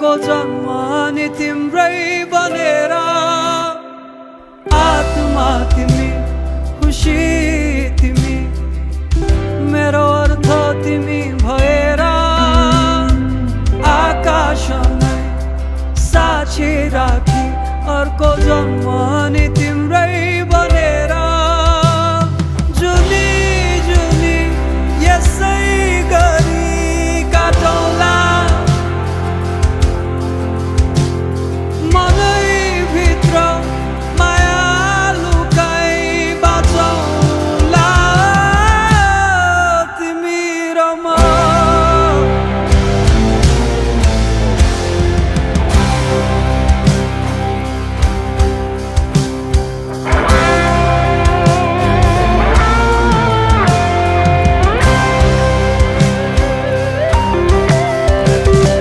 अर्को जन्म नि तिम्रै बनेर आत्मा तिमी खुसी तिमी मेरो अर्थ तिमी भएर आकाशमै साक्षी राखी अर्को जन्म नि